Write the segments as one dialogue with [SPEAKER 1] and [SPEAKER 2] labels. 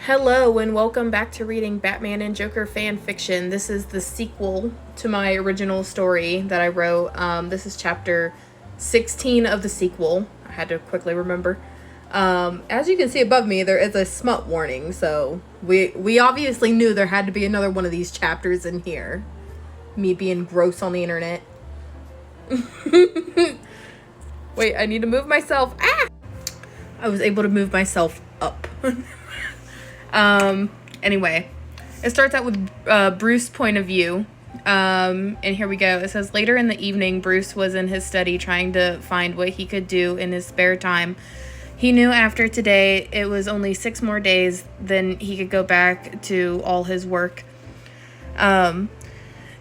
[SPEAKER 1] Hello and welcome back to reading Batman and Joker fan fiction. This is the sequel to my original story that I wrote. This is chapter 16 of the sequel. I had to quickly remember. As you can see above me, there is a smut warning, so we obviously knew there had to be another one of these chapters in here. Me being gross on the internet. Wait, I need to move myself. Ah! I was able to move myself up. Anyway, it starts out with Bruce's point of view. And here we go. It says, later in the evening, Bruce was in his study trying to find what he could do in his spare time. He knew after today it was only 6 more days, then he could go back to all his work.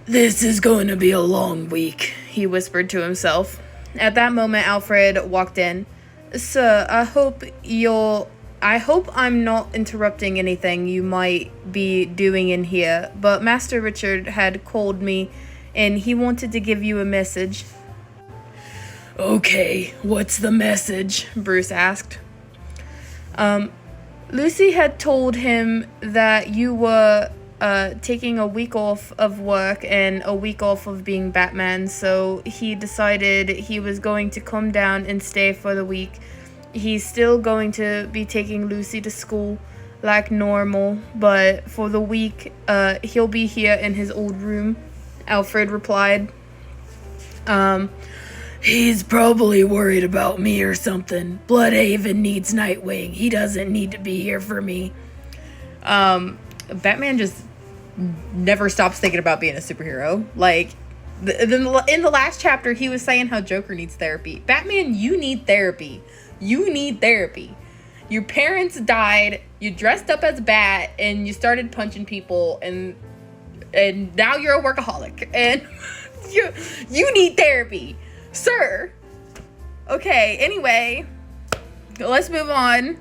[SPEAKER 1] This is going to be a long week, he whispered to himself. At that moment, Alfred walked in. Sir, I hope I'm not interrupting anything you might be doing in here, but Master Richard had called me and he wanted to give you a message. Okay, what's the message? Bruce asked. Lucy had told him that you were taking a week off of work and a week off of being Batman, so he decided he was going to come down and stay for the week. He's still going to be taking Lucy to school like normal, but for the week, he'll be here in his old room, Alfred replied. He's probably worried about me or something. Bloodhaven needs Nightwing. He doesn't need to be here for me. Batman just never stops thinking about being a superhero. Like, in the last chapter, he was saying how Joker needs therapy. Batman, you need therapy. You need therapy. Your parents died, you dressed up as Bat, and you started punching people, and now you're a workaholic, and you need therapy, sir. Okay, anyway, let's move on.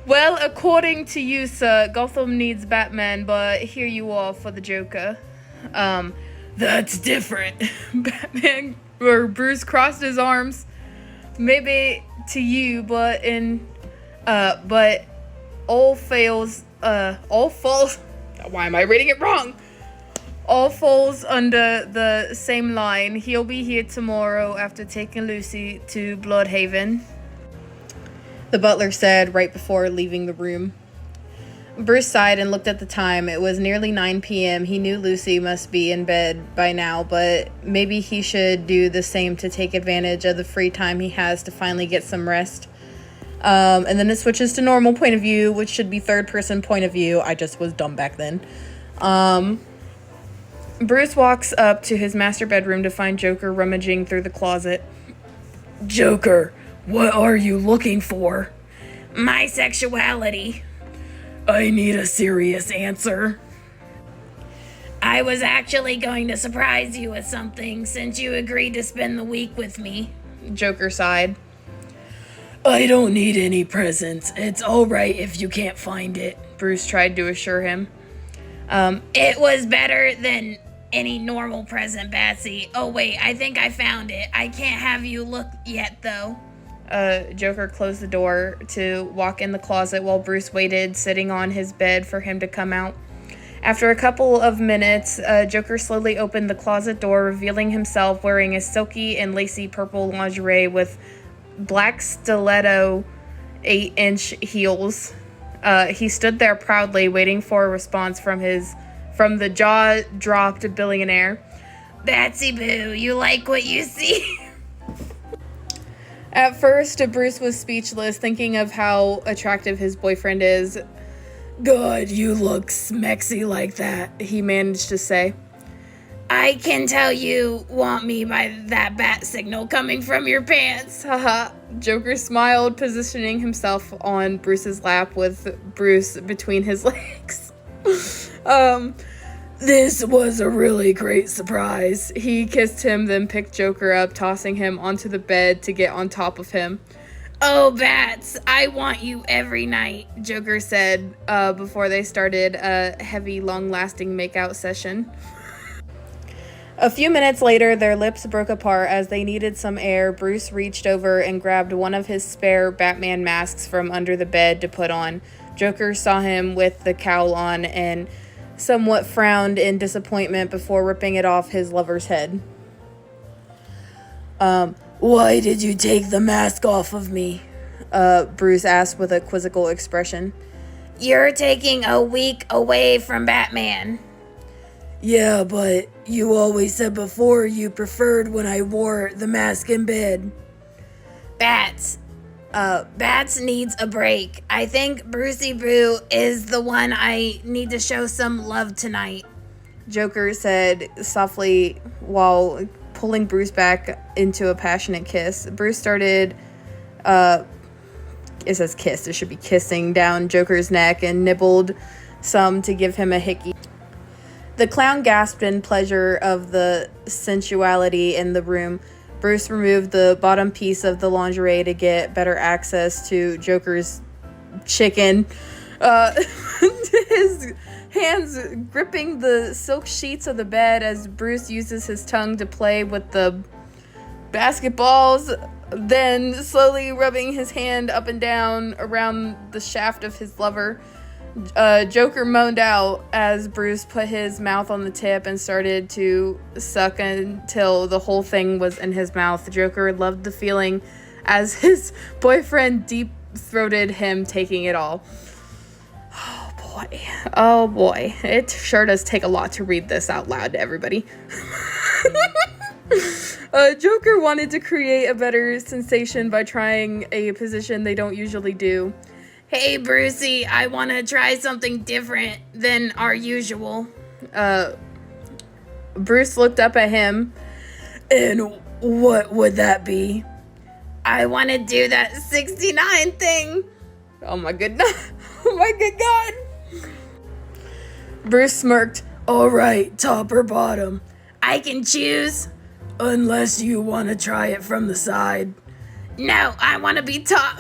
[SPEAKER 1] Well, according to you, sir, Gotham needs Batman, but here you are for the Joker. That's different. Batman or Bruce crossed his arms. Maybe to you, but all falls. Why am I reading it wrong? All falls under the same line. He'll be here tomorrow after taking Lucy to Bloodhaven, the butler said right before leaving the room. Bruce sighed and looked at the time. It was nearly 9 p.m. He knew Lucy must be in bed by now, but maybe he should do the same to take advantage of the free time he has to finally get some rest. And then it switches to normal point of view, which should be third-person point of view. I just was dumb back then. Bruce walks up to his master bedroom to find Joker rummaging through the closet. Joker, what are you looking for? My sexuality. I need a serious answer. I was actually going to surprise you with something since you agreed to spend the week with me, Joker sighed. I don't need any presents. It's all right if you can't find it, Bruce tried to assure him. It was better than any normal present, Batsy. Oh wait, I think I found it. I can't have you look yet, though. Joker closed the door to walk in the closet while Bruce waited, sitting on his bed for him to come out. After a couple of minutes, Joker slowly opened the closet door, revealing himself wearing a silky and lacy purple lingerie with black stiletto 8-inch heels. He stood there proudly, waiting for a response from the jaw-dropped billionaire. Batsy Boo, you like what you see? At first, Bruce was speechless, thinking of how attractive his boyfriend is. God, you look smexy like that, he managed to say. I can tell you want me by that bat signal coming from your pants, haha. Joker smiled, positioning himself on Bruce's lap with Bruce between his legs. This was a really great surprise. He kissed him, then picked Joker up, tossing him onto the bed to get on top of him. Oh, Bats, I want you every night, Joker said before they started a heavy, long-lasting makeout session. A few minutes later, their lips broke apart as they needed some air. Bruce reached over and grabbed one of his spare Batman masks from under the bed to put on. Joker saw him with the cowl on and somewhat frowned in disappointment before ripping it off his lover's head. Why did you take the mask off of me? Bruce asked with a quizzical expression. You're taking a week away from Batman. Yeah, but you always said before you preferred when I wore the mask in bed. Bats needs a break. I think Brucey Boo is the one I need to show some love tonight, Joker said softly while pulling Bruce back into a passionate kiss. Bruce started, it says kiss, it should be kissing down Joker's neck and nibbled some to give him a hickey. The clown gasped in pleasure of the sensuality in the room. Bruce removed the bottom piece of the lingerie to get better access to Joker's chicken. His hands gripping the silk sheets of the bed as Bruce uses his tongue to play with the basketballs, then slowly rubbing his hand up and down around the shaft of his lover. Joker moaned out as Bruce put his mouth on the tip and started to suck until the whole thing was in his mouth. Joker loved the feeling as his boyfriend deep-throated him, taking it all. Oh boy, it sure does take a lot to read this out loud to everybody. Joker wanted to create a better sensation by trying a position they don't usually do. Hey, Brucey, I want to try something different than our usual. Bruce looked up at him. And what would that be? I want to do that 69 thing. Oh my goodness. Oh my good God. Bruce smirked. All right, top or bottom? I can choose. Unless you want to try it from the side. No, I want to be top.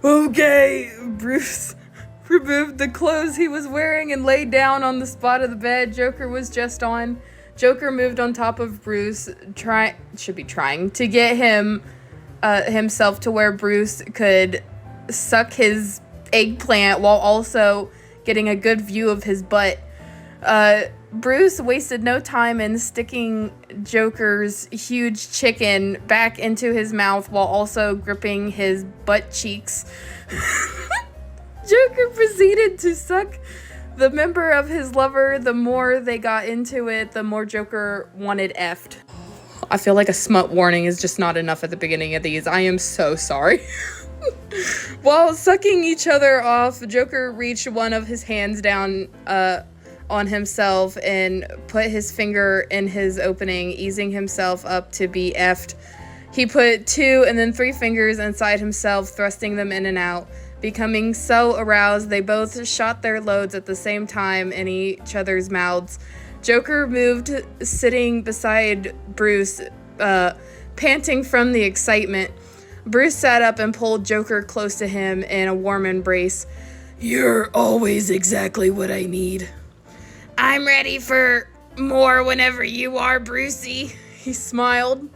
[SPEAKER 1] Okay, Bruce removed the clothes he was wearing and laid down on the spot of the bed Joker was just on. Joker moved on top of Bruce, trying to get himself to where Bruce could suck his eggplant while also getting a good view of his butt. Bruce wasted no time in sticking Joker's huge chicken back into his mouth while also gripping his butt cheeks. Joker proceeded to suck the member of his lover. The more they got into it, the more Joker wanted effed. I feel like a smut warning is just not enough at the beginning of these. I am so sorry. While sucking each other off, Joker reached one of his hands down on himself and put his finger in his opening, easing himself up to be effed. He put 2 and then 3 fingers inside himself, thrusting them in and out. Becoming so aroused, they both shot their loads at the same time in each other's mouths. Joker moved, sitting beside Bruce, panting from the excitement. Bruce sat up and pulled Joker close to him in a warm embrace. You're always exactly what I need. I'm ready for more whenever you are, Brucey. He smiled.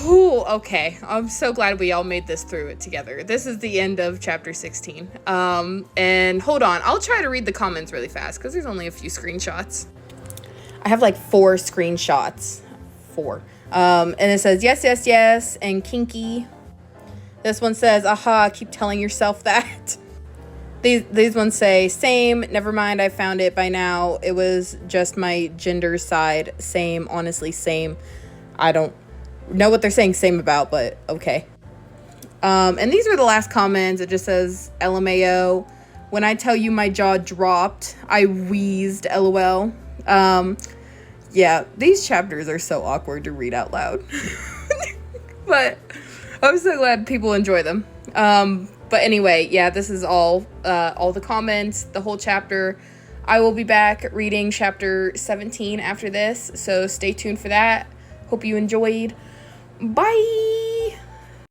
[SPEAKER 1] Ooh, okay. I'm so glad we all made this through it together. This is the end of chapter 16. And hold on. I'll try to read the comments really fast because there's only a few screenshots. I have like 4 screenshots. 4. And it says, yes, yes, yes, and kinky. This one says, aha, keep telling yourself that. These ones say, same, never mind, I found it by now. It was just my gender side. Same, honestly, same. I don't know what they're saying same about, but okay. And these are the last comments. It just says, LMAO. When I tell you my jaw dropped, I wheezed, LOL. Yeah, these chapters are so awkward to read out loud. But I'm so glad people enjoy them. But anyway, yeah, this is all the comments, the whole chapter. I will be back reading chapter 17 after this, so stay tuned for that. Hope you enjoyed. Bye!